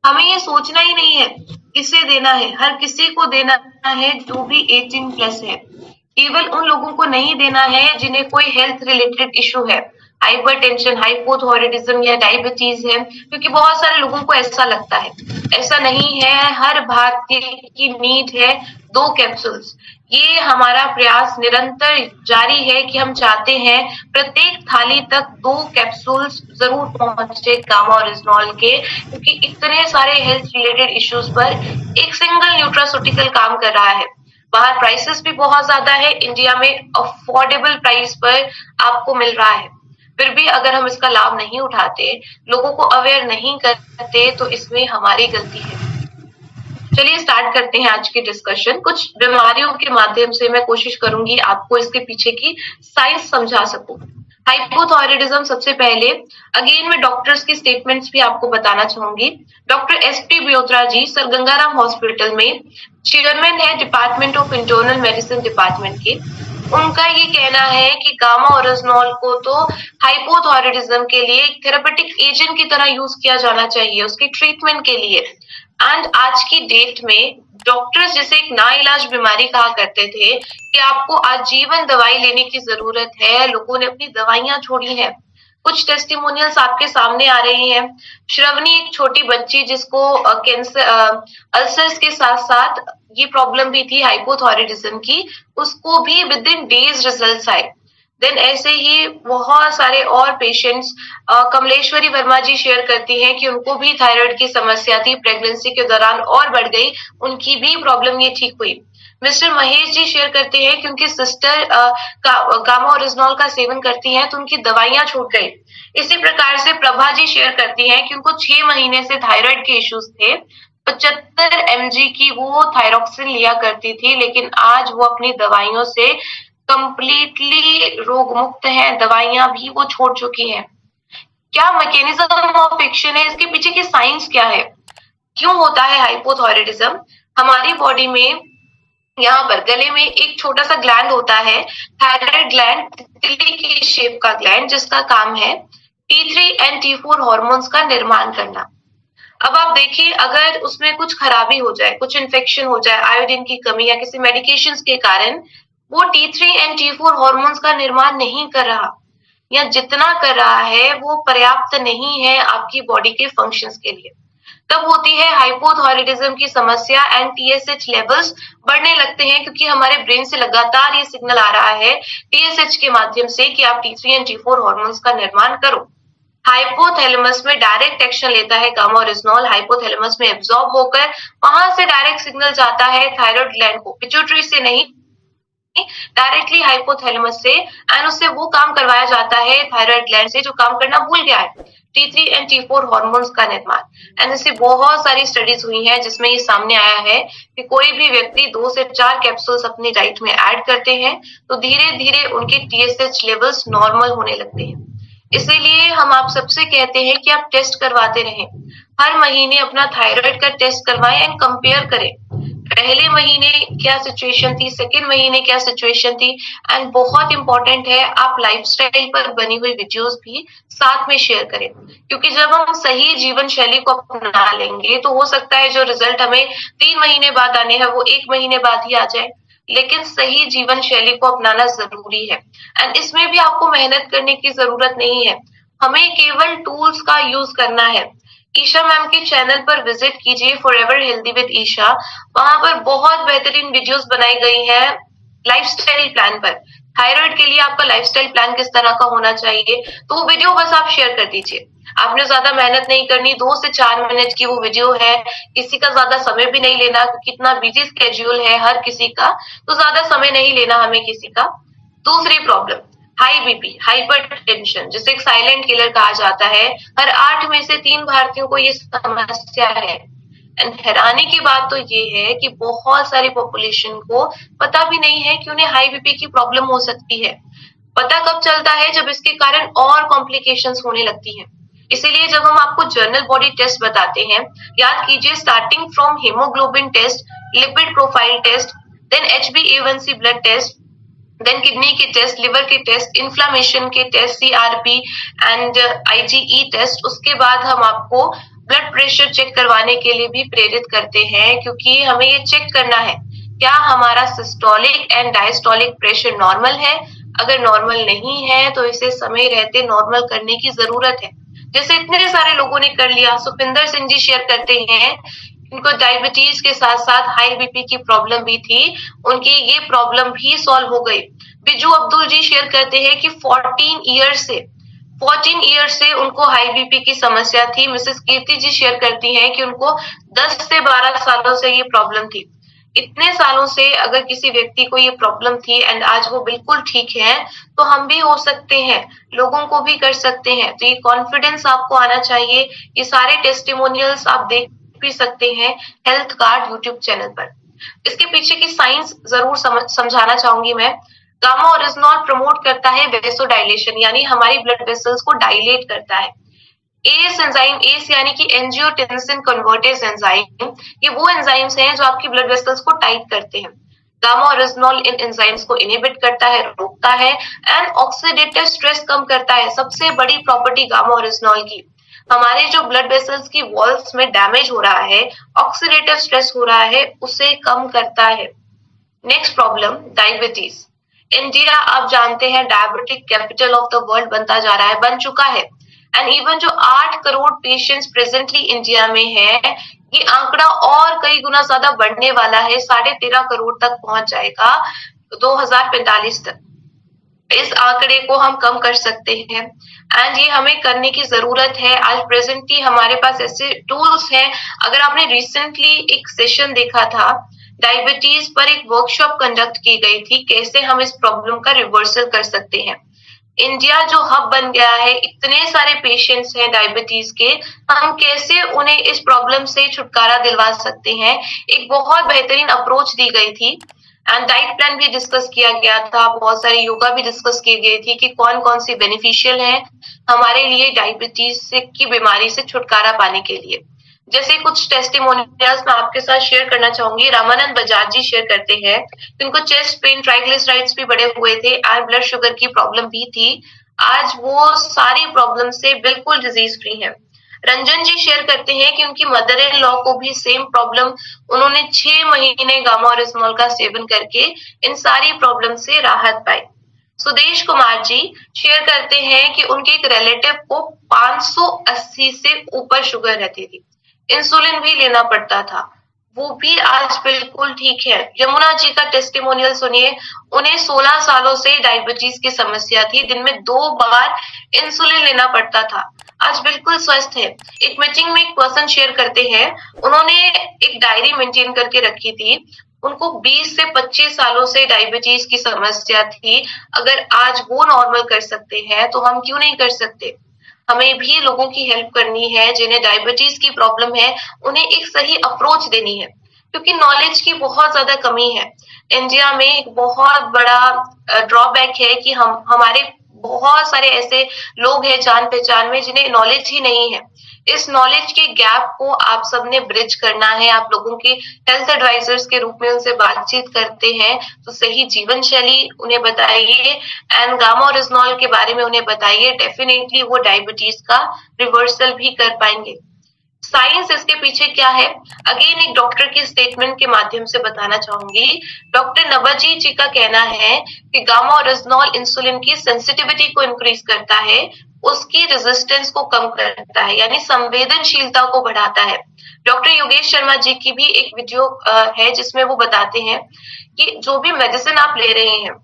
हमें ये सोचना ही नहीं है किसे देना है, हर किसी को देना है जो भी 18+ है। केवल उन लोगों को नहीं देना है जिन्हें कोई हेल्थ रिलेटेड इश्यू है, हाइपरटेंशन, हाइपोथायराइडिज्म या डायबिटीज है, क्योंकि बहुत सारे लोगों को ऐसा लगता है। ऐसा नहीं है, हर भारतीय की नीड है 2 कैप्सूल्स। ये हमारा प्रयास निरंतर जारी है कि हम चाहते हैं प्रत्येक थाली तक 2 कैप्सूल्स जरूर पहुंचे गामा ओरिजिनॉल के, क्योंकि इतने सारे हेल्थ रिलेटेड इश्यूज पर एक सिंगल न्यूट्रास्यूटिकल काम कर रहा है। बाहर प्राइसेस भी बहुत ज्यादा है, इंडिया में अफोर्डेबल प्राइस पर आपको मिल रहा है। फिर भी अगर हम इसका लाभ नहीं उठाते, लोगों को अवेयर नहीं करते, तो इसमें हमारी गलती है। चलिए स्टार्ट करते हैं आज की डिस्कशन। कुछ बीमारियों के माध्यम से मैं कोशिश करूंगी आपको इसके पीछे की साइंस समझा सकूं। हाइपोथायराइडिज्म सबसे पहले, अगेन मैं डॉक्टर्स की स्टेटमेंट्स भी आपको बताना चाहूंगी। डॉक्टर SP बियोत्रा जी सर गंगाराम हॉस्पिटल में चेयरमैन है department of internal medicine department के। उनका ये कहना है कि गामा ओरिजिनॉल को तो हाइपोथायराइडिज्म के लिए एक थेरेपेटिक एजेंट की तरह यूज किया जाना चाहिए उसकी ट्रीटमेंट के लिए। एंड आज की डेट में डॉक्टर्स जिसे एक नाइलाज बीमारी कहा करते थे कि आपको आजीवन दवाई लेने की जरूरत है, लोगों ने अपनी दवाइयां छोड़ी हैं। कुछ टेस्टिमोनियल्स आपके सामने आ रही हैं। श्रवणी एक छोटी बच्ची जिसको कैंसर अल्सर्स के साथ साथ ये प्रॉब्लम भी थी हाइपोथायराइडिज्म की, उसको भी विद इन डेज रिजल्ट्स आए। देन ऐसे ही बहुत सारे और पेशेंट्स, कमलेश्वरी वर्मा जी शेयर करती हैं कि उनको भी थायराइड की समस्या थी, प्रेगनेंसी के दौरान और बढ़ गई, उनकी भी प्रॉब्लम ये ठीक हुई। मिस्टर महेश जी शेयर करते हैं कि उनकी सिस्टर गामा ओरिजिनॉल का सेवन करती हैं तो उनकी दवाइयां छूट गई। इसी प्रकार से प्रभा जी शेयर करती हैं कि उनको 6 महीने से थायराइड के इश्यूज थे, 75 mg की वो थायरोक्सिन लिया करती थी, लेकिन आज वो अपनी दवाइयों से कंप्लीटली रोग मुक्त है, दवाइयां भी वो छोड़ चुकी हैं। क्या मैकेनिज्म ऑफ एक्शन है, इसके पीछे की साइंस क्या है, क्यों होता है हाइपोथायराइडिज्म? हमारी बॉडी में यहाँ पर गले में एक छोटा सा ग्लैंड होता है, थायराइड ग्लैंड, तितली की शेप का ग्लैंड, जिसका काम है T3 एंड T4 हार्मोन्स का निर्माण करना। अब आप देखिए, अगर उसमें कुछ खराबी हो जाए, कुछ इन्फेक्शन हो जाए, आयोडीन की कमी या किसी मेडिकेशंस के कारण वो T3 एंड T4 हार्मोन्स का निर्माण नहीं कर रहा, या जितना कर रहा है वो पर्याप्त नहीं है आपकी बॉडी के फंक्शंस के लिए, तब होती है हाइपोथायराइडिज्म की समस्या एंड TSH लेवल्स बढ़ने लगते हैं, क्योंकि हमारे ब्रेन से लगातार ये सिग्नल आ रहा है TSH के माध्यम से कि आप T3 एंड T4 हार्मोन्स का निर्माण करो। हाइपोथैलेमस में डायरेक्ट एक्शन लेता है गामा ओरिजिनॉल, हाइपोथैलेमस में एब्जॉर्ब होकर वहां से डायरेक्ट सिग्नल जाता है थायराइड ग्लैंड को, पिट्यूटरी से नहीं, डायरेक्टली हाइपोथैलेमस से, एंड उससे वो काम करवाया जाता है थायराइड ग्लैंड से जो काम करना भूल गया है, T3 एंड T4 हार्मोन्स का निर्माण। एंड इससे बहुत सारी स्टडीज हुई हैं जिसमें ये सामने आया है कि कोई भी व्यक्ति 2 से 4 कैप्सूल्स अपनी डाइट में ऐड करते हैं तो धीरे धीरे उनके TSH लेवल्स नॉर्मल होने लगते हैं। इसीलिए हम आप सबसे कहते हैं कि आप टेस्ट करवाते रहें, हर महीने अपना थायराइड का टेस्ट करवाएं एंड कंपेयर करें, पहले महीने क्या सिचुएशन थी, सेकेंड महीने क्या सिचुएशन थी। एंड बहुत इंपॉर्टेंट है, आप लाइफस्टाइल पर बनी हुई वीडियोस भी साथ में शेयर करें, क्योंकि जब हम सही जीवन शैली को अपना लेंगे तो हो सकता है जो रिजल्ट हमें 3 महीने बाद आने हैं वो 1 महीने बाद ही आ जाए, लेकिन सही जीवन शैली को अपनाना जरूरी है। एंड इसमें भी आपको मेहनत करने की जरूरत नहीं है, हमें केवल टूल्स का यूज करना है। ईशा मैम के चैनल पर विजिट कीजिए, फॉरएवर हेल्दी विद ईशा, वहां पर बहुत बेहतरीन वीडियोस बनाई गई हैं लाइफस्टाइल प्लान पर। थायराइड के लिए आपका लाइफस्टाइल प्लान किस तरह का होना चाहिए, तो वो वीडियो बस आप शेयर कर दीजिए, आपने ज्यादा मेहनत नहीं करनी, 2 से 4 मिनट की वो वीडियो है, किसी का ज्यादा समय भी नहीं लेना, क्योंकि इतना बिजी स्केड्यूल है हर किसी का, तो ज्यादा समय नहीं लेना हमें किसी का। दूसरी प्रॉब्लम, हाई बीपी, हाइपरटेंशन, जिसे एक साइलेंट किलर कहा जाता है, हर 8 में से 3 भारतीयों को ये समस्या है। एंड हैरानी की बात तो ये है कि बहुत सारी पॉपुलेशन को पता भी नहीं है कि उन्हें हाई बीपी की प्रॉब्लम हो सकती है। पता कब चलता है, जब इसके कारण और कॉम्प्लिकेशंस होने लगती हैं। इसीलिए जब हम आपको जर्नल बॉडी टेस्ट बताते हैं, याद कीजिए starting from haemoglobin test, lipid profile test, then HbA1c blood test, then kidney के टेस्ट, लिवर के टेस्ट, इन्फ्लामेशन के test, CRP and IgE test, उसके बाद हम आपको ब्लड प्रेशर चेक करवाने के लिए भी प्रेरित करते हैं, क्योंकि हमें ये चेक करना है क्या हमारा systolic and diastolic pressure normal है। अगर नॉर्मल नहीं है तो इसे समय रहते नॉर्मल करने की जरूरत है। जैसे इतने सारे लोगों ने कर लिया। सुखविंदर सिंह जी शेयर करते हैं, इनको डायबिटीज के साथ साथ हाई बीपी की प्रॉब्लम भी थी, उनकी ये प्रॉब्लम भी सॉल्व हो गई। बिजू अब्दुल जी शेयर करते हैं कि 14 ईयर से उनको हाई बीपी की समस्या थी। मिसेस कीर्ति जी शेयर करती हैं कि उनको 10 से 12 सालों से ये प्रॉब्लम थी। इतने सालों से अगर किसी व्यक्ति को ये प्रॉब्लम थी एंड आज वो बिल्कुल ठीक है, तो हम भी हो सकते हैं, लोगों को भी कर सकते हैं। तो ये कॉन्फिडेंस आपको आना चाहिए। ये सारे टेस्टिमोनियल्स आप देख भी सकते हैं हेल्थ कार्ड यूट्यूब चैनल पर। इसके पीछे की साइंस जरूर समझाना चाहूंगी मैं। गामा ओरिजिनॉल प्रमोट करता है वेसोडाइलेशन, यानी हमारी ब्लड वेसल्स को डायलेट करता है। एस एंजाइम, एस यानी कि एंजियोटेंसिन कन्वर्टेज एंजाइम, ये वो एंजाइम्स हैं जो आपकी ब्लड वेसल्स को टाइट करते हैं। गामा ओरिजिनॉल इन एंजाइम्स को इनहिबिट करता है, रोकता है एंड ऑक्सीडेटिव स्ट्रेस कम करता है। सबसे बड़ी प्रॉपर्टी गामा ओरिजिनॉल की, हमारे जो ब्लड वेसल्स की वॉल्स में डैमेज हो रहा है, ऑक्सीडेटिव स्ट्रेस हो रहा है, उसे कम करता है। Next problem, diabetes. इंडिया आप जानते हैं diabetic capital of the world बनता जा रहा है, बन चुका है। एंड इवन जो 8 करोड़ पेशेंट्स प्रेजेंटली इंडिया में है, ये आंकड़ा और कई गुना ज्यादा बढ़ने वाला है, 13.5 करोड़ तक पहुंच जाएगा 2045 तक। इस आंकड़े को हम कम कर सकते हैं एंड ये हमें करने की जरूरत है। आज प्रेजेंटली हमारे पास ऐसे टूल्स हैं। अगर आपने रिसेंटली एक सेशन देखा था, डायबिटीज पर एक वर्कशॉप कंडक्ट की गई थी, कैसे हम इस प्रॉब्लम का रिवर्सल कर सकते हैं। इंडिया जो हब बन गया है, इतने सारे पेशेंट्स हैं डायबिटीज के, हम कैसे उन्हें इस प्रॉब्लम से छुटकारा दिलवा सकते हैं, एक बहुत बेहतरीन अप्रोच दी गई थी। एंड डाइट प्लान भी डिस्कस किया गया था, बहुत सारी योगा भी डिस्कस की गई थी कि कौन कौन सी बेनिफिशियल है हमारे लिए डायबिटीज से की बीमारी से छुटकारा पाने के लिए। जैसे कुछ टेस्टिमोनियल्स मैं आपके साथ शेयर करना चाहूंगी। रामानंद बजाज जी शेयर करते हैं, उनको चेस्ट पेन, ट्राइग्लिसराइड्स भी बढ़े हुए थे और ब्लड शुगर की प्रॉब्लम भी थी। आज वो सारी प्रॉब्लम से बिल्कुल डिजीज फ्री है। रंजन जी शेयर करते हैं कि उनकी मदर इन लॉ को भी सेम प्रॉब्लम, उन्होंने 6 महीने गामा ओरिजिनॉल का सेवन करके इन सारी प्रॉब्लम से राहत पाई। सुदेश कुमार जी शेयर करते हैं कि उनके एक रिलेटिव को 580 से ऊपर शुगर रहती थी, इंसुलिन भी लेना पड़ता था, वो भी आज बिल्कुल ठीक है। यमुना जी का टेस्टिमोनियल सुनिए, उन्हें 16 सालों से डायबिटीज की समस्या थी, दिन में 2 बार इंसुलिन लेना पड़ता था, आज बिल्कुल स्वस्थ है। एक मीटिंग में एक पर्सन शेयर करते हैं, उन्होंने एक डायरी मेंटेन करके रखी थी, उनको 20 से 25 सालों से डायबिटीज की समस्या थी। अगर आज वो नॉर्मल कर सकते हैं तो हम क्यों नहीं कर सकते। हमें भी लोगों की हेल्प करनी है जिन्हें डायबिटीज की प्रॉब्लम है, उन्हें एक सही अप्रोच देनी है, क्योंकि नॉलेज की बहुत ज्यादा कमी है। इंडिया में एक बहुत बड़ा ड्रॉबैक है कि हमारे बहुत सारे ऐसे लोग हैं जान पहचान में जिन्हें नॉलेज ही नहीं है। इस नॉलेज के गैप को आप सबने ब्रिज करना है। आप लोगों के हेल्थ एडवाइजर्स के रूप में उनसे बातचीत करते हैं तो सही जीवन शैली उन्हें बताइए एंड गामा ओरिजिनॉल के बारे में उन्हें बताइए, डेफिनेटली वो डायबिटीज का रिवर्सल भी कर पाएंगे। साइंस इसके पीछे क्या है, अगेन एक डॉक्टर की स्टेटमेंट के माध्यम से बताना चाहूंगी। डॉक्टर नबाजी जी का कहना है कि गामा ओरिजिनॉल इंसुलिन की सेंसिटिविटी को इंक्रीज करता है, उसकी रेजिस्टेंस को कम करता है, यानी संवेदनशीलता को बढ़ाता है। डॉक्टर योगेश शर्मा जी की भी एक वीडियो है जिसमें वो बताते हैं कि जो भी मेडिसिन आप ले रहे हैं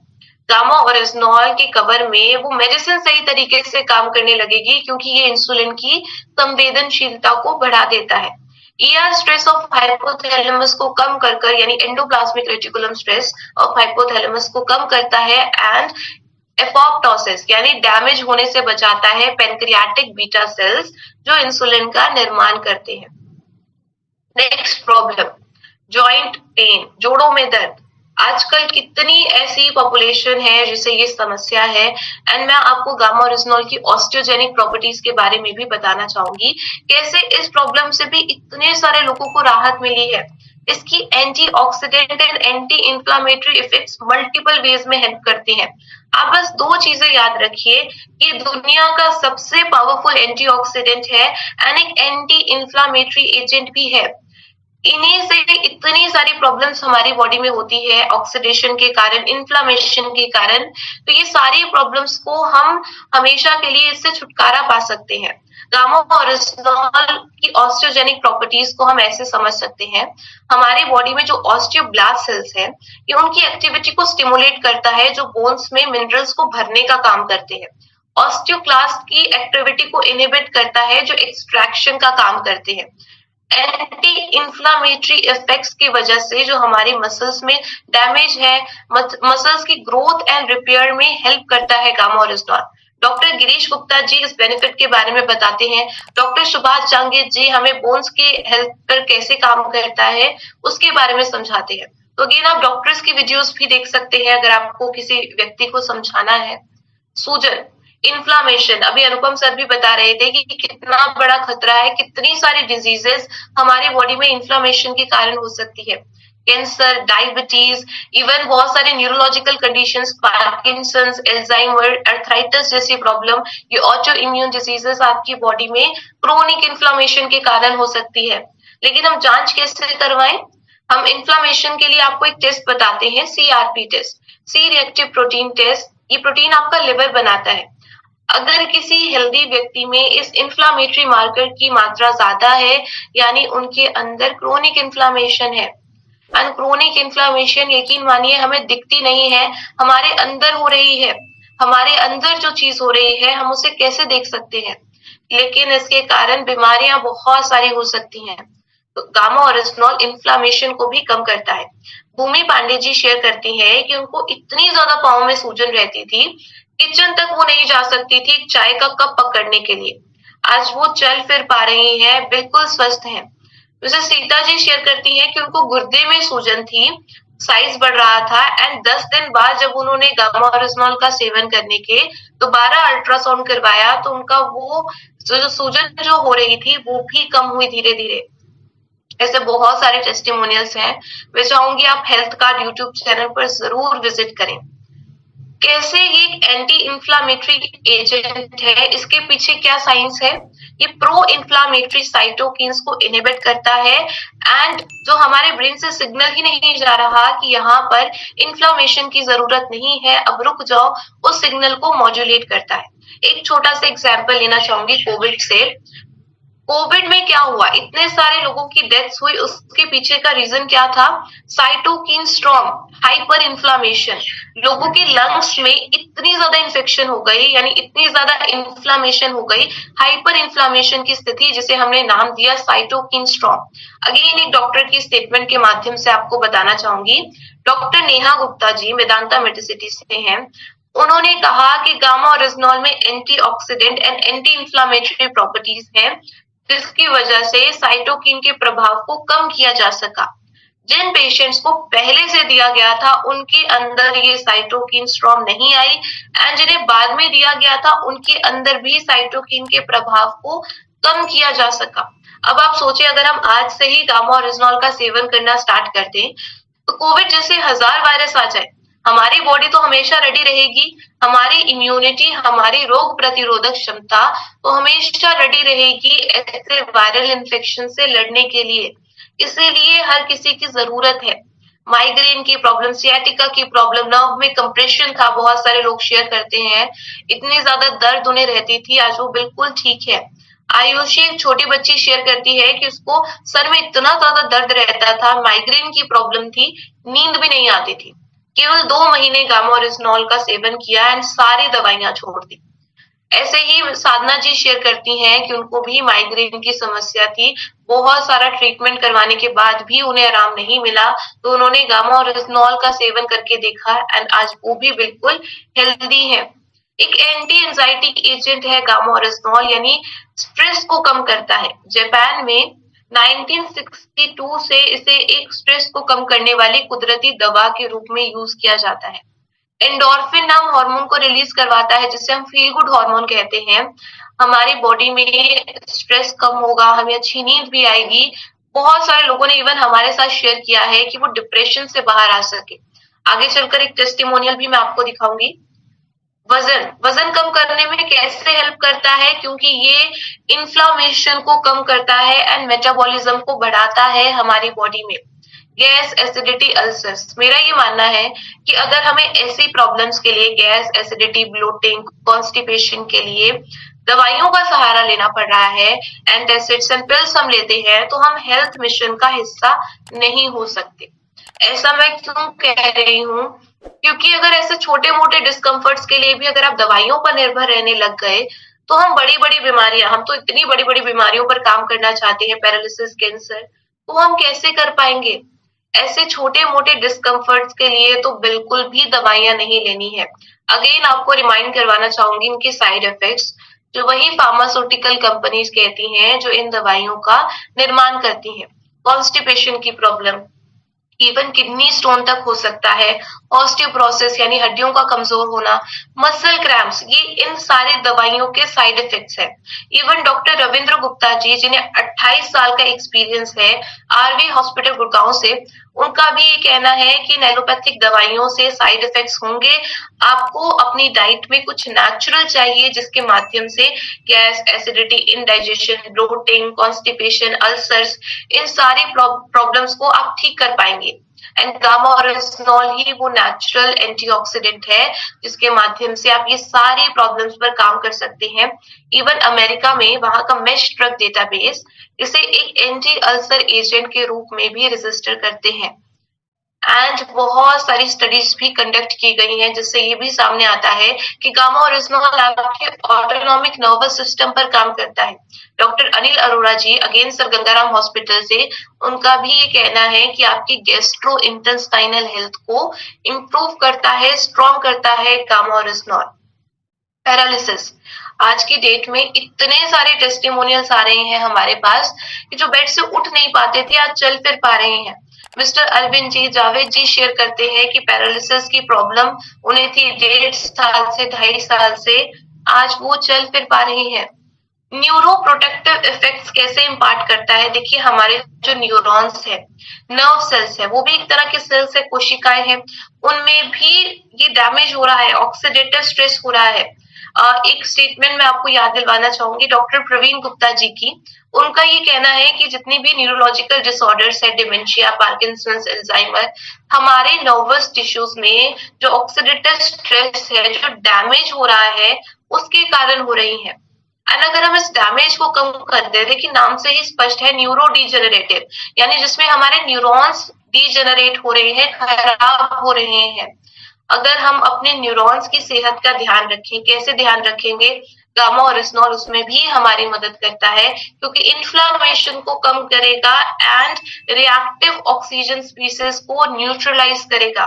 गामा ओरिजिनॉल के कवर में, वो मेडिसिन सही तरीके से काम करने लगेगी, क्योंकि ये इंसुलिन की संवेदनशीलता को बढ़ा देता है। ईआर स्ट्रेस ऑफ हाइपोथैलेमस को कम कर यानी endoplasmic reticulum stress of hypothalamus को कम करता है एंड एपोप्टोसिस यानी डैमेज होने से बचाता है पैंक्रियाटिक बीटा सेल्स जो इंसुलिन का निर्माण करते हैं। नेक्स्ट प्रॉब्लम, जॉइंट पेन, जोड़ों में दर्द। आजकल कितनी ऐसी पॉपुलेशन है जिसे ये समस्या है एंड मैं आपको गामा ओरिजिनॉल की ऑस्टियोजेनिक प्रॉपर्टीज के बारे में भी बताना चाहूंगी, कैसे इस प्रॉब्लम से भी इतने सारे लोगों को राहत मिली है। इसकी antioxidant and anti inflammatory effects multiple ways में हेल्प करते हैं। आप बस दो चीजें याद रखिए कि दुनिया का सबसे पावरफुल एंटीऑक्सीडेंट है एंड एक एंटी इंफ्लामेटरी एजेंट भी है। इन्हीं से इतनी सारी प्रॉब्लम्स हमारी बॉडी में होती है ऑक्सीडेशन के कारण, इन्फ्लामेशन के कारण। तो ये सारी प्रॉब्लम्स को हम हमेशा के लिए इससे छुटकारा पा सकते हैं। गामा ओरिजिनॉल की ऑस्टियोजेनिक प्रॉपर्टीज को हम ऐसे समझ सकते हैं। हमारे बॉडी में जो ऑस्टियोब्लास्ट सेल्स हैं, ये उनकी एक्टिविटी को स्टिमुलेट करता है, जो बोन्स में मिनरल्स को भरने का काम करते हैं। ऑस्टियोक्लास्ट की एक्टिविटी को इनहिबिट करता है, जो एक्सट्रैक्शन का काम करते हैं। एंटी इंफ्लामेटरी इफेक्ट्स की वजह से जो हमारी मसल्स में डैमेज है, मसल्स की ग्रोथ एंड रिपेयर में हेल्प करता है gamma original. Doctor Girish Gupta ji इस बेनिफिट के बारे में बताते हैं। डॉक्टर सुभाष जहांगीर जी हमें बोन्स के हेल्थ पर कैसे काम करता है उसके बारे में समझाते हैं। तो अगेन आप डॉक्टर्स की वीडियोस भी देख सकते हैं अगर आपको किसी व्यक्ति को समझाना है। सूजन, इन्फ्लामेशन, अभी अनुपम सर भी बता रहे थे कि कितना बड़ा खतरा है, कितनी सारी डिजीजेस हमारे बॉडी में इन्फ्लामेशन के कारण हो सकती है। कैंसर, डायबिटीज, इवन बहुत सारे neurological conditions, Parkinson's, Alzheimer, arthritis जैसी प्रॉब्लम, ये ऑटो इम्यून डिजीजेस आपकी बॉडी में क्रोनिक इन्फ्लामेशन के कारण हो सकती है। लेकिन हम जांच कैसे करवाएं? हम इन्फ्लामेशन के लिए आपको एक टेस्ट बताते हैं, CRP test, C reactive protein test. ये प्रोटीन आपका लिवर बनाता है। अगर किसी हेल्दी व्यक्ति में इस इन्फ्लामेटरी मार्कर की मात्रा ज्यादा है, यानी उनके अंदर क्रोनिक इन्फ्लामेशन है। एंड क्रोनिक इन्फ्लामेशन, यकीन मानिए, हमें दिखती नहीं है, हमारे अंदर हो रही है। हमारे अंदर जो चीज हो रही है हम उसे कैसे देख सकते हैं, लेकिन इसके कारण बीमारियां बहुत सारी हो सकती हैं। तो गामा ओरिजिनॉल इन्फ्लामेशन को भी कम करता है। भूमि पांडे जी शेयर करती है कि उनको इतनी ज्यादा पाँव में सूजन रहती थी, किचन तक वो नहीं जा सकती थी चाय का कप पकड़ने के लिए। आज वो चल फिर पा रही हैं, बिल्कुल स्वस्थ हैं। मिसेस सीता जी शेयर करती हैं कि उनको गुर्दे में सूजन थी, साइज बढ़ रहा था, एंड 10 दिन बाद जब उन्होंने गामा ओरिजिनॉल का सेवन करने के दोबारा अल्ट्रासाउंड करवाया तो उनका वो जो सूजन जो हो रही थी वो भी कम हुई धीरे धीरे। ऐसे बहुत सारे टेस्टिमोनियल्स हैं। मैं चाहूंगी आप हेल्थ कार्ड यूट्यूब चैनल पर जरूर विजिट करें। कैसे ये एंटी इंफ्लामेटरी एजेंट है, इसके पीछे क्या साइंस है? ये प्रो इंफ्लामेटरी साइटोकिन्स को इनहिबिट करता है एंड जो हमारे ब्रेन से सिग्नल ही नहीं जा रहा कि यहाँ पर इंफ्लामेशन की जरूरत नहीं है, अब रुक जाओ, उस सिग्नल को मॉड्यूलेट करता है। एक छोटा सा एग्जाम्पल लेना चाहूंगी कोविड से। कोविड में क्या हुआ, इतने सारे लोगों की डेथ्स हुई, उसके पीछे का रीजन क्या था? Cytokinin storm, hyper inflammation. लोगों के लंग्स में इतनी ज्यादा इन्फेक्शन हो गई, यानी इतनी ज्यादा इन्फ्लामेशन हो गई, हाइपर इन्फ्लामेशन की स्थिति, जिसे हमने नाम दिया साइटोकिन स्टॉर्म। अगेन एक डॉक्टर की स्टेटमेंट के माध्यम से आपको बताना चाहूंगी। डॉक्टर नेहा गुप्ता जी मेदांता मेडिसिटी से हैं। उन्होंने कहा कि गामा ओरिजिनॉल में antioxidant and anti inflammatory properties हैं, जिसकी वजह से साइटोकिन के प्रभाव को कम किया जा सका। जिन पेशेंट्स को पहले से दिया गया था उनके अंदर ये साइटोकिन स्टॉर्म नहीं आई, एंड जिन्हें बाद में दिया गया था उनके अंदर भी साइटोकिन के प्रभाव को कम किया जा सका। अब आप सोचिए, अगर हम आज से ही गामा ओरिजिनॉल का सेवन करना स्टार्ट कर दें तो कोविड जैसे 1000 वायरस आ जाए, हमारी बॉडी तो हमेशा रेडी रहेगी। हमारी इम्यूनिटी, हमारी रोग प्रतिरोधक क्षमता तो हमेशा रेडी रहेगी ऐसे वायरल इन्फेक्शन से लड़ने के लिए। इसीलिए हर किसी की जरूरत है। माइग्रेन की प्रॉब्लम, सियाटिका की प्रॉब्लम, नर्व में कंप्रेशन था, बहुत सारे लोग शेयर करते हैं, इतनी ज्यादा दर्द उन्हें रहती थी, आज वो बिल्कुल ठीक है। आयुषी एक छोटी बच्ची शेयर करती है कि उसको सर में इतना ज्यादा दर्द रहता था, माइग्रेन की प्रॉब्लम थी, नींद भी नहीं आती थी। केवल 2 महीने गामा ओरिजिनॉल का सेवन किया एंड सारी दवाइयां छोड़ दी। ऐसे ही साधना जी शेयर करती हैं कि उनको भी माइग्रेन की समस्या थी, बहुत सारा ट्रीटमेंट करवाने के बाद भी उन्हें आराम नहीं मिला, तो उन्होंने गामा ओरिजिनॉल का सेवन करके देखा एंड आज वो भी बिल्कुल हेल्दी है। एक एंटी एंजाइटी एजेंट है गामा ओरिजिनॉल, यानी स्ट्रेस को कम करता है। जापान में 1962 से इसे एक स्ट्रेस को कम करने वाली कुदरती दवा के रूप में यूज किया जाता है। एंडोर्फिन नाम हार्मोन को रिलीज करवाता है, जिसे हम फील गुड हार्मोन कहते हैं। हमारी बॉडी में स्ट्रेस कम होगा, हमें अच्छी नींद भी आएगी, बहुत सारे लोगों ने इवन हमारे साथ शेयर किया है कि वो डिप्रेशन से बाहर आ सके। आगे चलकर एक टेस्टिमोनियल भी मैं आपको दिखाऊंगी। वजन वजन कम करने में कैसे हेल्प करता है, क्योंकि ये इन्फ्लामेशन को कम करता है एंड मेटाबॉलिज्म को बढ़ाता है हमारी बॉडी में। गैस, एसिडिटी, अल्सर्स, मेरा ये मानना है कि अगर हमें ऐसी प्रॉब्लम्स के लिए, गैस, एसिडिटी, ब्लोटिंग, कॉन्स्टिपेशन के लिए दवाइयों का सहारा लेना पड़ रहा है, एंटासिड्स एंड पिल्स हम लेते हैं, तो हम हेल्थ मिशन का हिस्सा नहीं हो सकते। ऐसा मैं क्यों कह रही हूँ, क्योंकि अगर ऐसे छोटे मोटे डिस्कम्फर्ट्स के लिए भी अगर आप दवाइयों पर निर्भर रहने लग गए, तो हम बड़ी बड़ी बीमारियां, हम तो इतनी बड़ी बड़ी बीमारियों पर काम करना चाहते हैं, पैरालिसिस, कैंसर, तो हम कैसे कर पाएंगे। ऐसे छोटे मोटे डिस्कम्फर्ट्स के लिए तो बिल्कुल भी दवाइयां नहीं लेनी है। अगेन आपको रिमाइंड करवाना चाहूंगी इनके साइड इफेक्ट्स, जो वही फार्मास्यूटिकल कंपनीज कहती हैं जो इन दवाइयों का निर्माण करती हैं। कॉन्स्टिपेशन की प्रॉब्लम, इवन किडनी स्टोन तक हो सकता है, ऑस्टियोपोरोसिस यानी हड्डियों का कमजोर होना, मसल क्रैम्प्स, ये इन सारी दवाइयों के साइड इफेक्ट्स हैं। इवन डॉक्टर रविंद्र गुप्ता जी, जिन्हें 28 साल का एक्सपीरियंस है आरवी हॉस्पिटल गुड़गांव से, उनका भी ये कहना है कि एलोपैथिक दवाइयों से साइड इफेक्ट्स होंगे। आपको अपनी डाइट में कुछ नेचुरल चाहिए जिसके माध्यम से gas, acidity, indigestion, bloating, constipation, ulcers, इन सारी प्रॉब्लम्स को आप ठीक कर पाएंगे। एंड गामा ओरिजिनॉल ही वो नेचुरल एंटीऑक्सीडेंट है जिसके माध्यम से आप ये सारी प्रॉब्लम्स पर काम कर सकते हैं। इवन अमेरिका में वहां का मेश ड्रग डेटाबेस इसे एक एंटी अल्सर एजेंट के रूप में भी रजिस्टर करते हैं। एंड बहुत सारी स्टडीज भी कंडक्ट की गई हैं जिससे ये भी सामने आता है कि गामा ओरिजिनॉल आपके ऑटोनॉमिक नर्वस सिस्टम पर काम करता है। डॉक्टर अनिल अरोड़ा जी, अगेन सर गंगाराम हॉस्पिटल से, उनका भी ये कहना है कि आपकी गैस्ट्रो इंटेस्टाइनल हेल्थ को इम्प्रूव करता है, स्ट्रॉन्ग करता है गामा ओरिजिनॉल। पैरालिसिस, आज की डेट में इतने सारे टेस्टिमोनियल्स आ रहे हैं हमारे पास कि जो बेड से उठ नहीं पाते थे आज चल फिर पा रहे हैं। मिस्टर अरविंद जी, जावेद जी शेयर करते हैं कि पैरालिसिस की प्रॉब्लम उन्हें थी 1.5 साल से 2.5 साल से, आज वो चल फिर पा रहे हैं। न्यूरो प्रोटेक्टिव इफेक्ट्स कैसे इम्पार्ट करता है, देखिए हमारे जो न्यूरॉन्स है, नर्व सेल्स है, वो भी एक तरह के सेल्स है, कोशिकाएं हैं, उनमें भी ये डैमेज हो रहा है, ऑक्सीडेटिव स्ट्रेस हो रहा है। एक स्टेटमेंट मैं आपको याद दिलवाना चाहूंगी डॉक्टर प्रवीण गुप्ता जी की। उनका ये कहना है कि जितनी भी न्यूरोलॉजिकल डिसऑर्डर्स है, डिमेंशिया, पार्किंसंस, अल्जाइमर, हमारे नर्वस टिश्यूज में जो ऑक्सीडेटिव स्ट्रेस है, जो डैमेज हो रहा है, उसके कारण हो रही है। एंड अगर हम इस डैमेज को कम कर दे, देखिए नाम से ही स्पष्ट है, न्यूरो डिजेनरेटिव, यानी जिसमें हमारे न्यूरॉन्स डिजेनरेट हो रहे हैं, खराब हो रहे हैं। अगर हम अपने न्यूरॉन्स की सेहत का ध्यान रखें, कैसे ध्यान रखेंगे, गामा ओरिजिनॉल उसमें भी हमारी मदद करता है क्योंकि इन्फ्लामेशन को कम करेगा एंड रिएक्टिव ऑक्सीजन स्पीसीज को न्यूट्रलाइज करेगा।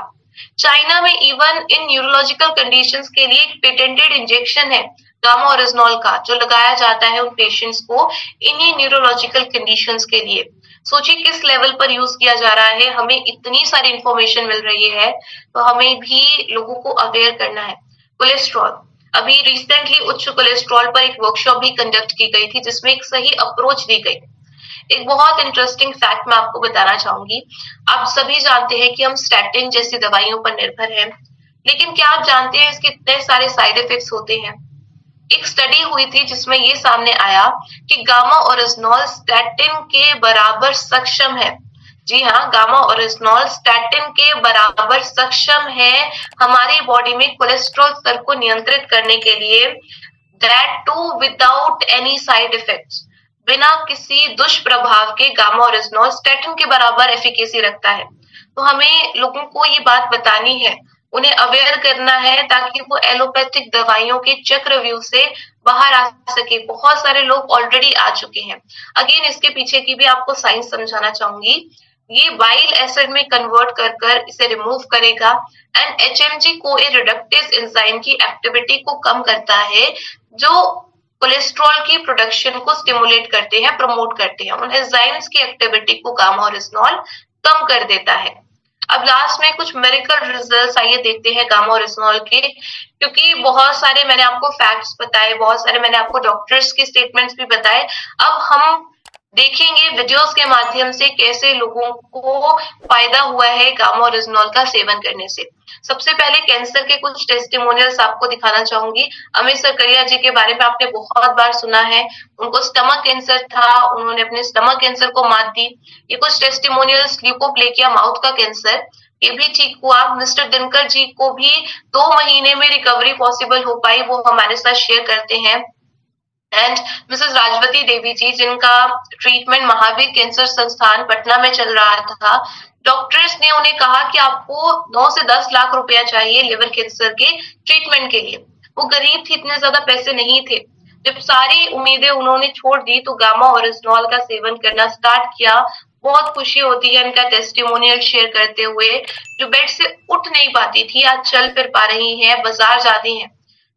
चाइना में इवन इन न्यूरोलॉजिकल कंडीशंस के लिए एक पेटेंटेड इंजेक्शन है गामा ओरिजिनॉल का, जो लगाया जाता है उन पेशेंट्स को इन्हीं न्यूरोलॉजिकल कंडीशंस के लिए। सोचिए किस लेवल पर यूज किया जा रहा है, हमें इतनी सारी इंफॉर्मेशन मिल रही है, तो हमें भी लोगों को अवेयर करना है। कोलेस्ट्रॉल, अभी रिसेंटली उच्च कोलेस्ट्रॉल पर एक वर्कशॉप भी कंडक्ट की गई थी जिसमें एक सही अप्रोच दी गई। एक बहुत इंटरेस्टिंग फैक्ट मैं आपको बताना चाहूंगी। आप सभी जानते हैं कि हम स्टैटिन जैसी दवाइयों पर निर्भर हैं, लेकिन क्या आप जानते हैं इसके इतने सारे साइड इफेक्ट्स होते हैं। एक स्टडी हुई थी जिसमें ये सामने आया कि गामा ओरिजिनॉल स्टैटिन के बराबर सक्षम है। जी हाँ, गामा ओरिजिनॉल स्टैटिन के बराबर सक्षम है हमारी बॉडी में कोलेस्ट्रॉल स्तर को नियंत्रित करने के लिए, that too without any side effects, बिना किसी दुष्प्रभाव के गामा ओरिजिनॉल स्टैटिन के बराबर एफिकेसी रखता है। तो हमें लोगों को ये बात बतानी है, उन्हें अवेयर करना है ताकि वो एलोपैथिक दवाइयों के चक्रव्यूह से बाहर आ सके। बहुत सारे लोग ऑलरेडी आ चुके हैं। अगेन इसके पीछे की भी आपको साइंस समझाना चाहूंगी। ये बाइल एसिड में कन्वर्ट कर कर इसे रिमूव करेगा एंड एचएमजी को ए रिडक्टेज एंजाइम की एक्टिविटी को कम करता है, जो कोलेस्ट्रॉल की प्रोडक्शन को स्टिमुलेट करते हैं, प्रमोट करते हैं। उन एंजाइम्स की एक्टिविटी को गामा ओरिजिनॉल कम कर देता है। अब लास्ट में कुछ मेडिकल रिजल्ट्स आइए देखते हैं गामा ओरिजिनॉल के, क्योंकि बहुत सारे मैंने आपको फैक्ट्स बताए, बहुत सारे मैंने आपको डॉक्टर्स के स्टेटमेंट्स भी बताए। अब हम देखेंगे वीडियोस के माध्यम से कैसे लोगों को फायदा हुआ है गामा ओरिजिनॉल का सेवन करने से। सबसे पहले कैंसर के कुछ टेस्टिमोनियल्स आपको दिखाना चाहूंगी। अमित सरकरिया जी के बारे में आपने बहुत बार सुना है, उनको स्टमक कैंसर था, उन्होंने अपने स्टमक कैंसर को मात दी। ये कुछ टेस्टिमोनियल्स, ल्यूकोप्लेकिया माउथ का कैंसर, ये भी ठीक हुआ। मिस्टर दिनकर जी को भी 2 महीने में रिकवरी पॉसिबल हो पाई, वो हमारे साथ शेयर करते हैं। एंड मिसेस राजवती देवी जी, जिनका ट्रीटमेंट महावीर कैंसर संस्थान पटना में चल रहा था, डॉक्टर्स ने उन्हें कहा कि आपको 9 से 10 लाख रुपया चाहिए लिवर कैंसर के ट्रीटमेंट के लिए। वो गरीब थी, इतने ज्यादा पैसे नहीं थे। जब सारी उम्मीदें उन्होंने छोड़ दी तो गामा ओरिजिनॉल का सेवन करना स्टार्ट किया। बहुत खुशी होती है इनका टेस्टिमोनियल शेयर करते हुए। जो बेड से उठ नहीं पाती थी, आज चल फिर पा रही हैं, बाजार जाती हैं।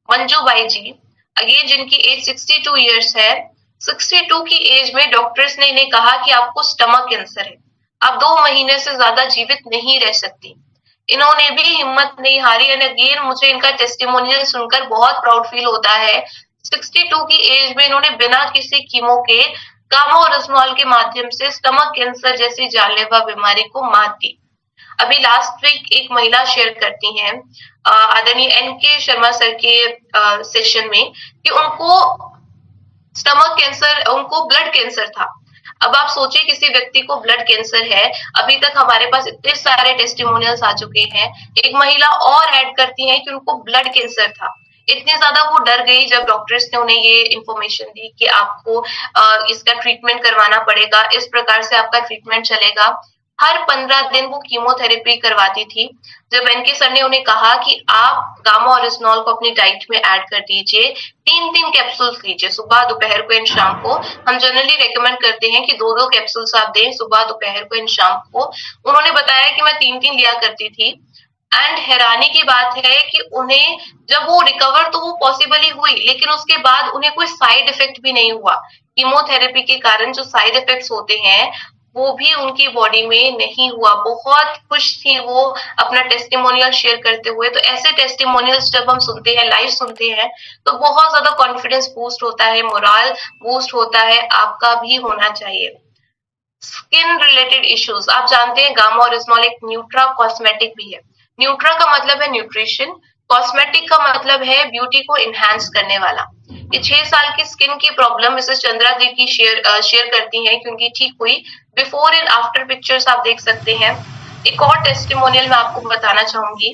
मंजू बाई जी, अगेन जिनकी एज 62 इयर्स है, 62 की एज में डॉक्टर्स ने इन्हें कहा कि आपको स्टमक कैंसर है, आप 2 महीने से ज्यादा जीवित नहीं रह सकती। इन्होंने भी हिम्मत नहीं हारी। एंड अगेन मुझे इनका टेस्टिमोनियल सुनकर बहुत प्राउड फील होता है। 62 की एज में इन्होंने बिना किसी कीमो के गामा ओरिजिनॉल के माध्यम से स्टमक कैंसर जैसी जानलेवा बीमारी को मात दी। अभी लास्ट वीक एक महिला शेयर करती हैं आदरणीय एनके शर्मा सर के सेशन में कि उनको स्टमक कैंसर, उनको ब्लड कैंसर था। अब आप सोचिए किसी व्यक्ति को ब्लड कैंसर है, अभी तक हमारे पास इतने सारे टेस्टिमोनियल्स आ चुके हैं। एक महिला और ऐड करती है कि उनको ब्लड कैंसर था। इतनी ज्यादा वो डर गई जब डॉक्टर्स ने उन्हें ये इन्फॉर्मेशन दी कि आपको इसका ट्रीटमेंट करवाना पड़ेगा, इस प्रकार से आपका ट्रीटमेंट चलेगा। हर 15 दिन वो कीमोथेरेपी करवाती थी। जब एनके सर ने उन्हें कहा कि आप गामा ओरिजिनॉल को अपनी डाइट में ऐड कर दीजिए, 3-3 कैप्सूल्स लीजिए, सुबह, दोपहर को एंड शाम को। हम जनरली रेकमेंड करते हैं कि 2-2 कैप्सूल्स आप दें, सुबह, दोपहर को एंड शाम को। उन्होंने बताया कि मैं 3-3 लिया करती थी। एंड हैरानी की बात है कि उन्हें जब वो रिकवर तो वो पॉसिबल ही हुई, लेकिन उसके बाद उन्हें कोई साइड इफेक्ट भी नहीं हुआ। कीमोथेरेपी के कारण जो साइड इफेक्ट्स होते हैं वो भी उनकी बॉडी में नहीं हुआ। बहुत खुश थी वो अपना टेस्टिमोनियल शेयर करते हुए। तो ऐसे टेस्टिमोनियल्स जब हम सुनते हैं, लाइव सुनते हैं, तो बहुत ज्यादा कॉन्फिडेंस बूस्ट होता है, मोरल बूस्ट होता है। आपका भी होना चाहिए। स्किन रिलेटेड इश्यूज, आप जानते हैं गामा ओरिजिनॉल एक न्यूट्रा कॉस्मेटिक भी है। न्यूट्रा का मतलब है न्यूट्रिशन, कॉस्मेटिक का मतलब है ब्यूटी को इनहेंस करने वाला। ये 6 साल की स्किन की प्रॉब्लम मिसेस चंद्रा जी की शेयर करती हैं कि उनकी ठीक हुई। बिफोर एंड आफ्टर पिक्चर्स आप देख सकते हैं। एक और टेस्टिमोनियल मैं आपको बताना चाहूंगी।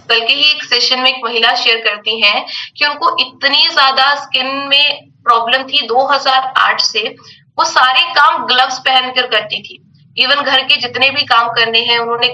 कल के ही एक सेशन में एक महिला शेयर करती हैं कि उनको इतनी ज्यादा स्किन में प्रॉब्लम थी 2008 से, वो सारे काम ग्लव्स पहनकर करती थी। इवन घर के जितने भी काम करने हैं उन्होंने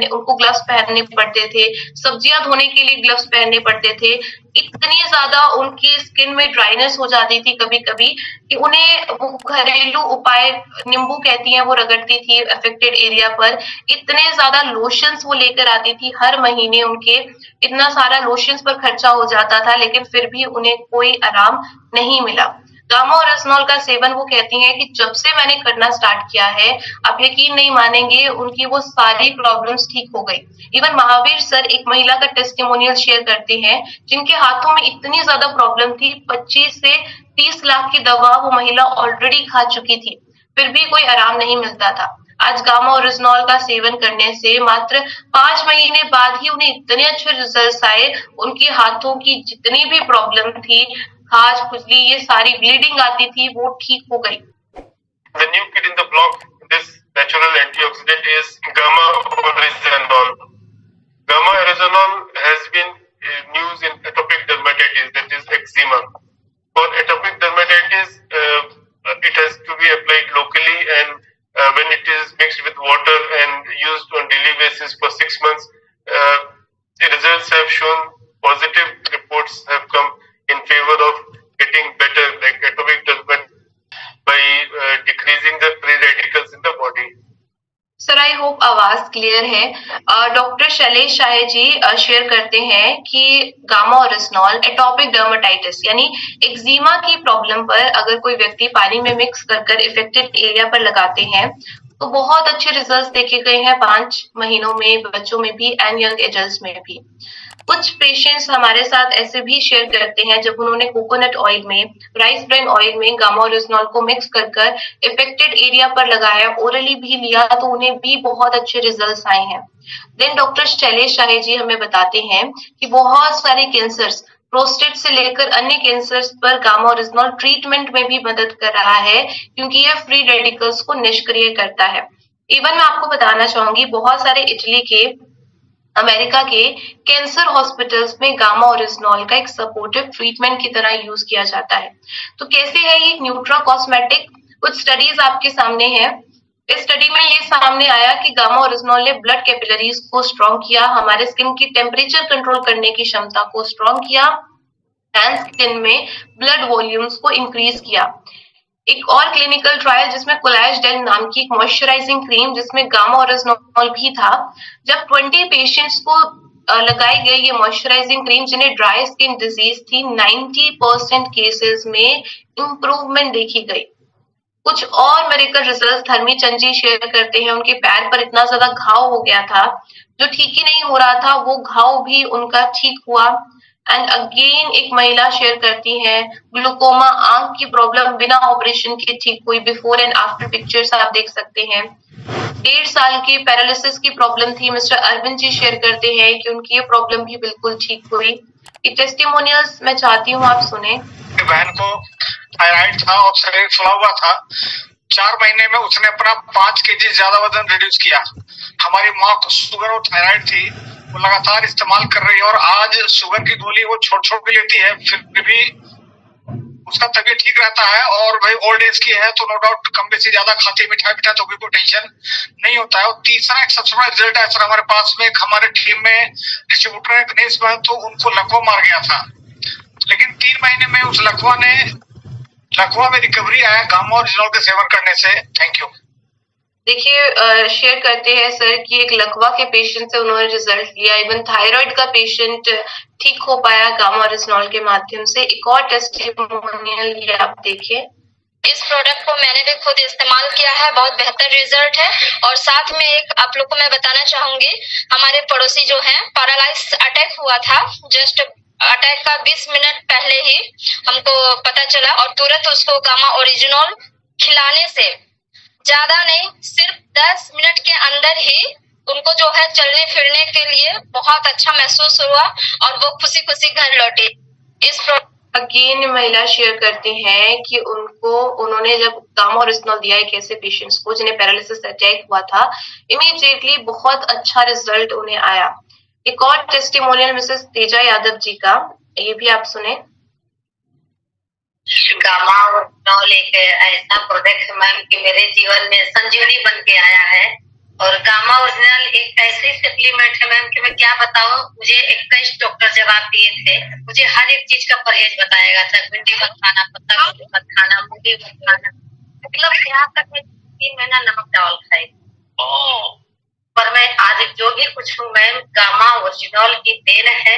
उनको ग्लव्स पहनने पड़ते थे। सब्जियां धोने के लिए ग्लव्स पहनने पड़ते थे। इतनी ज्यादा उनकी स्किन में ड्राइनेस हो जाती थी कभी कभी कि उन्हें वो घरेलू उपाय, नींबू कहती हैं, वो रगड़ती थी अफेक्टेड एरिया पर। इतने ज्यादा लोशंस वो लेकर आती थी हर महीने, उनके इतना सारा लोशंस पर खर्चा हो जाता था, लेकिन फिर भी उन्हें कोई आराम नहीं मिला। गामा ओरिजिनॉल का सेवन वो कहती हैं कि जब से मैंने करना स्टार्ट किया है, आप यकीन नहीं मानेंगे, उनकी वो सारी प्रॉब्लम्स ठीक हो गई। इवन महावीर सर एक महिला का टेस्टिमोनियल शेयर करते हैं जिनके हाथों में इतनी ज्यादा प्रॉब्लम थी, 25 से 30 लाख की दवा वो महिला ऑलरेडी खा चुकी थी, फिर भी कोई आराम नहीं मिलता था। आज गामा ओरिजिनॉल का सेवन करने से मात्र 5 महीने बाद ही उन्हें इतने अच्छे रिजल्ट्स आए। उनके हाथों की जितनी भी प्रॉब्लम थी, खाज, खुजली, ये सारी ब्लीडिंग आती थी, वो ठीक हो गई। The new kid in the block, this natural antioxidant is gamma oryzanol. Gamma oryzanol has been used in atopic dermatitis, that is eczema. For atopic dermatitis, it has to be applied locally, and when it is mixed with water and used on daily basis for 6 months, the results have shown, positive reports have come in favor of getting better, like atopic dermatitis, by decreasing the free radicals in the body. Sir I hope आवाज clear है। Doctor Shailesh Shah ji share करते हैं कि gamma oryzanol atopic dermatitis यानी eczema की problem पर अगर कोई व्यक्ति पानी में मिक्स कर इफेक्टेड एरिया पर लगाते हैं तो बहुत अच्छे रिजल्ट्स देखे गए हैं 5 महीनों में, बच्चों में भी एंड यंग एडल्ट्स में भी। कुछ पेशेंट्स हमारे साथ ऐसे भी शेयर करते हैं जब उन्होंने कोकोनट ऑयल में, राइस ब्रान ऑयल में गामा ओरिजिनॉल को मिक्स कर कर इफेक्टेड एरिया पर लगाया, ओरली भी लिया तो उन्हें भी बहुत अच्छे रिजल्ट्स आए हैं। देन डॉक्टर शैलेश शाही जी हमें बताते हैं कि बहुत सारे कैंसर्स, प्रोस्टेट से लेकर अन्य कैंसर्स पर गामा ओरिजिनॉल ट्रीटमेंट में भी मदद कर रहा है, क्योंकि यह फ्री रेडिकल्स को निष्क्रिय करता है। इवन मैं आपको बताना चाहूंगी, बहुत सारे इटली के, अमेरिका के कैंसर हॉस्पिटल्स में गामा ओरिजिनॉल का एक सपोर्टिव ट्रीटमेंट की तरह यूज किया जाता है। तो कैसे है ये न्यूट्रा कॉस्मेटिक? कुछ स्टडीज आपके सामने है। इस स्टडी में ये सामने आया कि गामा ओरिजिनॉल ने ब्लड कैपिलरीज को स्ट्रॉन्ग किया, हमारे स्किन की टेम्परेचर कंट्रोल करने की क्षमता को स्ट्रॉन्ग किया एंड स्किन में ब्लड वॉल्यूम्स को इंक्रीज किया। एक और क्लिनिकल ट्रायल जिसमें कोलैज-डेल नाम की एक मॉइस्चराइजिंग क्रीम जिसमें गामा ओरिजिनॉल भी था, जब 20 पेशेंट्स को लगाई गई ये मॉइस्चराइजिंग क्रीम जिन्हें ड्राई स्किन डिजीज थी, 90% केसेस में इंप्रूवमेंट देखी गई। कुछ और मेडिकल रिजल्ट धर्मी चंद जी शेयर करते हैं। उनके पैर पर इतना ज्यादा घाव हो गया था, जो ठीक ही नहीं हो रहा था, वो घाव भी उनका ठीक हुआ। एंड अगेन एक महिला शेयर करती है, ग्लूकोमा आंख की प्रॉब्लम बिना ऑपरेशन के ठीक हुई। बिफोर एंड आफ्टर पिक्चर्स आप देख सकते हैं। 1.5 साल की पैरालिसिस की प्रॉब्लम थी, मिस्टर अरविंद जी शेयर करते हैं कि उनकी ये प्रॉब्लम भी बिल्कुल ठीक हुई। ये टेस्टिमोनियल्स मैं चाहती हूँ आप सुने। बहन को थायराइड था और शरीर फुला हुआ था। 4 महीने में उसने अपना 5 केजी ज्यादा वजन रिड्यूस किया। हमारी माँ को शुगर और थायराइड थी, वो लगातार इस्तेमाल कर रही है और आज शुगर की गोली वो छोड़ छोड़ के लेती है, फिर भी उसका तबीयत ठीक रहता है। और भाई ओल्ड एज की है तो नो डाउट कम बेसी ज्यादा खाती मिठाई तो कोई टेंशन नहीं होता है। और तीसरा एक सबसे बड़ा रिजल्ट है सर, हमारे पास में हमारे टीम में डिस्ट्रीब्यूटर है गणेश बहन, तो उनको लकवा मार गया था, लेकिन 3 महीने में उस लकवा में रिकवरी आया गामा ओरिजिनॉल के सेवन करने से। Thank you. देखिए शेयर करते हैं सर कि एक लकवा के पेशेंट से उन्होंने रिजल्ट लिया, इवन थायराइड का पेशेंट ठीक हो पाया गामा ओरिजिनॉल के माध्यम से। एक और टेस्टिमोनियल ये आप देखिए। इस प्रोडक्ट को मैंने भी खुद इस्तेमाल किया है, बहुत बेहतर रिजल्ट है। और साथ में एक आप लोग को मैं बताना चाहूंगी, हमारे पड़ोसी जो हैं, पैरालाइज अटैक हुआ था, जस्ट अटैक का 20 मिनट पहले ही हमको पता चला और तुरंत उसको गामा ओरिजिनॉल खिलाने से ज्यादा नहीं, सिर्फ 10 मिनट के अंदर ही उनको जो है चलने फिरने के लिए बहुत अच्छा महसूस हुआ और वो खुशी खुशी घर लौटे। इस अगेन महिला शेयर करती हैं कि उन्होंने जब गामा ओरिजिनॉल दिया एक ऐसे पेशेंट्स को जिन्हें पैरालिसिस अटैक हुआ था, इमीडिएटली बहुत अच्छा रिजल्ट उन्हें आया। एक और टेस्टिमोनियल मिसेस तेजा यादव जी का, ये भी आप सुने। गामा ओरिजिनॉल एक ऐसा प्रोडक्ट है मैम कि मेरे जीवन में संजीवनी बन के आया है। और गामा ओरिजिनल एक ऐसी सप्लीमेंट है मैम कि मैं क्या बताऊं, मुझे 21 डॉक्टर जवाब दिए थे, मुझे हर एक चीज का परहेज बताया गया था, भिंडी मत खाना, पत्ता गोभी मत खाना, मूली मत खाना, मतलब यहाँ तक मैं 3 महीना नमक चावल खाई। पर मैं आज जो भी कुछ हूँ मैम गामा ओरिजिनॉल की देन है।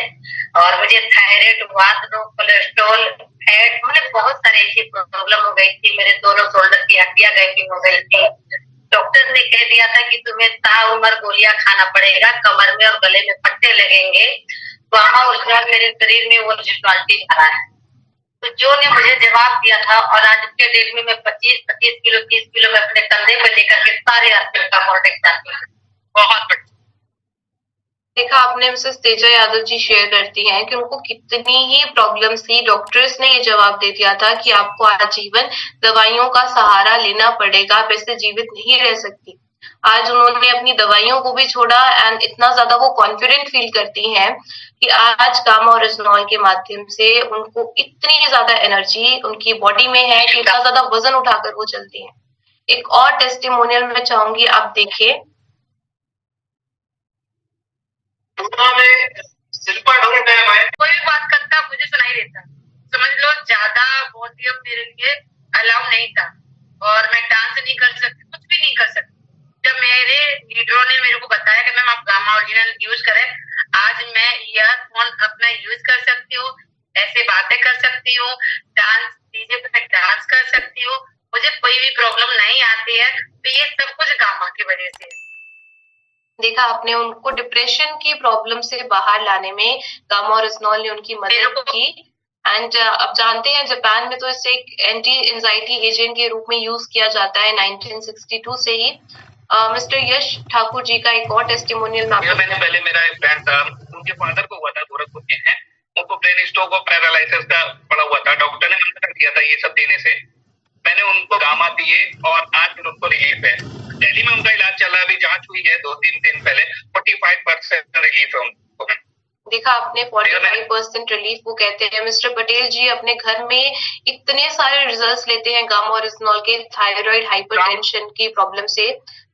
और मुझे थायराइड, वात रोग, कोलेस्ट्रॉल, फैट, मतलब बहुत सारी ऐसी प्रॉब्लम हो गई थी। मेरे दोनों शोल्डर की हड्डियां गैपिंग हो गई थी। डॉक्टर ने कह दिया था कि तुम्हें ताउम्र गोलियां खाना पड़ेगा, कमर में और गले में पट्टे लगेंगे। गामा ओरिजिनॉल मेरे शरीर में वो ओरिजिनलिटी भरा है। तो जो ने मुझे जवाब दिया था, और आज के डेट में मैं 25 किलो 30 किलो में अपने कंधे पर लेकर के सारे हॉस्पिटल का प्रोडक्ट जाती हूँ। बहुत देखा आपने, मिसेस तेजा यादव जी शेयर करती हैं कि उनको कितनी ही प्रॉब्लम्स थी। डॉक्टर्स ने ये जवाब दे दिया था कि आपको आजीवन दवाइयों का सहारा लेना पड़ेगा, आप ऐसे जीवित नहीं रह सकती। आज उन्होंने अपनी दवाइयों को भी छोड़ा एंड इतना ज्यादा वो कॉन्फिडेंट फील करती हैं कि आज गामा ओरिजिनॉल के माध्यम से उनको इतनी ज्यादा एनर्जी उनकी बॉडी में है कि इतना ज्यादा वजन उठाकर वो चलती हैं। एक और टेस्टिमोनियल में चाहूंगी आप देखिए। कोई भी बात करता मुझे सुनाई देता, समझ लो ज्यादा वॉल्यूम मेरे लिए अलाउ नहीं था, और मैं डांस नहीं कर सकती, कुछ भी नहीं कर सकती। जब मेरे लीडरों ने मेरे को बताया कि मैम आप गामा ओरिजिनल यूज करें, आज मैं ईयरफोन अपना यूज कर सकती हूँ, ऐसे बातें कर सकती हूँ, डांस डीजे पे डांस कर सकती हूँ, मुझे कोई भी प्रॉब्लम नहीं आती है। तो ये सब कुछ गामा की वजह से है। देखा आपने, उनको डिप्रेशन की प्रॉब्लम से बाहर लाने में गामा ओरिजिनॉल ने उनकी मदद की। एंड अब जानते हैं जापान में तो इसे एक एंटी एंजाइटी एजेंट के रूप में यूज किया जाता है 1962 से ही। मिस्टर यश ठाकुर जी का एक और टेस्टिमोनियल मैंने पहले, मेरा एक फ्रेंड था, उनके फादर को हुआ था, गोरखपुर के हैं, उनको ब्रेन स्ट्रोक और पैरालिसिस का पड़ा हुआ था। डॉक्टर ने मना कर दिया था ये सब देने से। मैंने उनको गामा दिए और आज फिर उनको रिलीफ है। दिल्ली में उनका इलाज चल रहा है, अभी जांच हुई है 2-3 दिन पहले, 45% रिलीफ है उनको। देखा आपने 45% रिलीफ वो कहते हैं। मिस्टर पटेल जी अपने घर में इतने सारे रिजल्ट्स लेते हैं गामा ओरिजिनॉल के थायराइड हाइपरटेंशन की प्रॉब्लम से।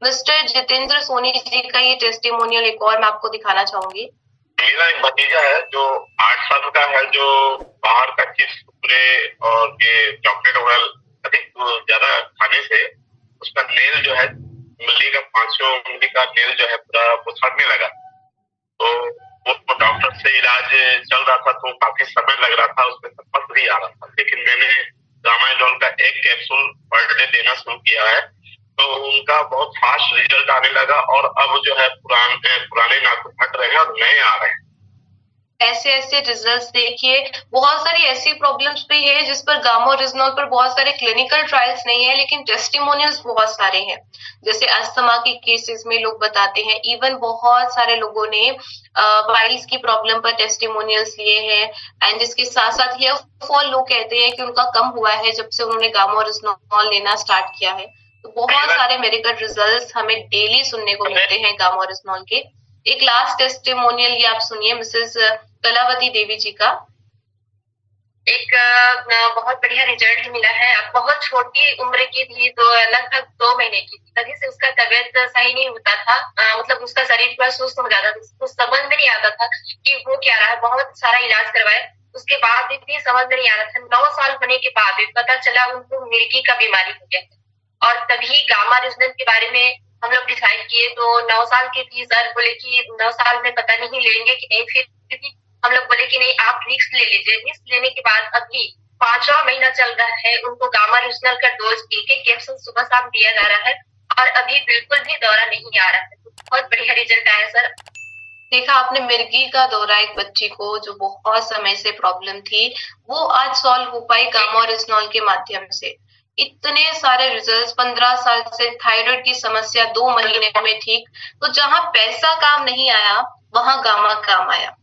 मिस्टर जितेंद्र सोनी जी का ये टेस्टिमोनियल एक और मैं आपको दिखाना चाहूंगी। मेरा एक भतीजा है जो 8 साल का है, जो बाहर का चिप्स, कुरकुरे और ये चॉकलेट वगैरह अधिक ज्यादा खाने से उसका नेल जो है मिली का 500 मिली का नेल जो है पूरा वो सड़ने लगा। तो वो डॉक्टर से इलाज चल रहा था, तो काफी समय लग रहा था, उसमें पस भी आ रहा था। लेकिन मैंने गामाडोल का एक कैप्सूल पर डे देना शुरू किया है, तो उनका बहुत फास्ट रिजल्ट आने लगा और अब जो है पुराने नाखून हट रहे हैं और नए आ रहे हैं। ऐसे ऐसे रिजल्ट्स देखिए। बहुत सारी ऐसी प्रॉब्लम्स भी है जिस पर गामा ओरिजिनॉल पर बहुत सारे क्लिनिकल ट्रायल्स नहीं है, लेकिन टेस्टिमोनियल्स बहुत सारे हैं। जैसे अस्थमा के केसेस में लोग बताते हैं, इवन बहुत सारे लोगों ने पाइल्स की प्रॉब्लम पर टेस्टिमोनियल्स लिए हैं। एंड इसके साथ साथ हेयर फॉल लोग कहते हैं कि उनका कम हुआ है जब से उन्होंने गामा ओरिजिनॉल लेना स्टार्ट किया है। तो बहुत सारे मेडिकल रिजल्ट्स हमें डेली सुनने को मिलते हैं गामा ओरिजिनॉल के। एक लास्ट टेस्टिमोनियल ये आप सुनिए मिसेस कलावती देवी जी का। एक बहुत बढ़िया रिजल्ट मिला है। अब बहुत छोटी उम्र की थी, तो लगभग 2 महीने की थी, तभी से उसका तबीयत सही नहीं होता था। मतलब उसका शरीर पूरा सुस्त हो जाता था, उसको समझ में नहीं आता था कि वो क्या रहा है। बहुत सारा इलाज करवाए, उसके बाद भी समझ में नहीं आ रहा था। 9 साल होने के बाद भी पता चला उनको मिर्गी का बीमारी हो गया। और तभी गामा ओरिजिनॉल के बारे में हम लोग डिसाइड किए। तो 9 साल की थी, सर बोले कि 9 साल में पता नहीं लेंगे कि नहीं। फिर हम लोग बोले कि नहीं, आप रिस्क ले लीजिए। रिस्क लेने के बाद अभी 5वां महीना चल रहा है, उनको गामा ओरिजिनॉल का डोज एक कैप्सूल सुबह शाम दिया जा रहा है और अभी बिल्कुल भी दौरा नहीं आ रहा है। बहुत बढ़िया रिजल्ट आया सर। देखा आपने, मिर्गी का दौरा एक बच्ची को जो बहुत समय से प्रॉब्लम थी, वो आज सॉल्व हो पाई गामा ओरिजिनॉल के माध्यम से। इतने सारे रिजल्ट्स, 15 साल से थायराइड की समस्या 2 महीने में ठीक। तो जहां पैसा काम नहीं आया वहां गामा काम आया।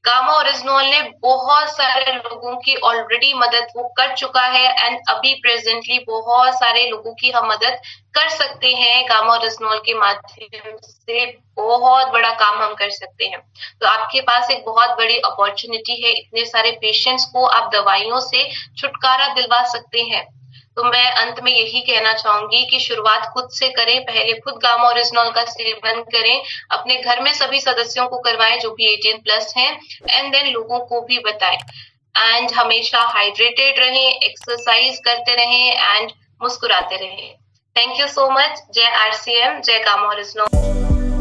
गामा ओरिजिनॉल ने बहुत सारे लोगों की ऑलरेडी मदद वो कर चुका है एंड अभी प्रेजेंटली बहुत सारे लोगों की हम मदद कर सकते हैं। गामा ओरिजिनॉल के माध्यम से बहुत बड़ा काम हम कर सकते हैं। तो आपके पास एक बहुत बड़ी अपॉर्चुनिटी है, इतने सारे पेशेंट्स को आप दवाइयों से छुटकारा दिलवा सकते हैं। तो मैं अंत में यही कहना चाहूंगी कि शुरुआत खुद से करें। पहले खुद गामा ओरिजिनॉल का सेवन करें, अपने घर में सभी सदस्यों को करवाएं जो भी 18+ हैं, एंड देन लोगों को भी बताएं। एंड हमेशा हाइड्रेटेड रहें, एक्सरसाइज करते रहें एंड मुस्कुराते रहें। Thank you so much. जय RCM, जय गामा ओरिजिनॉल।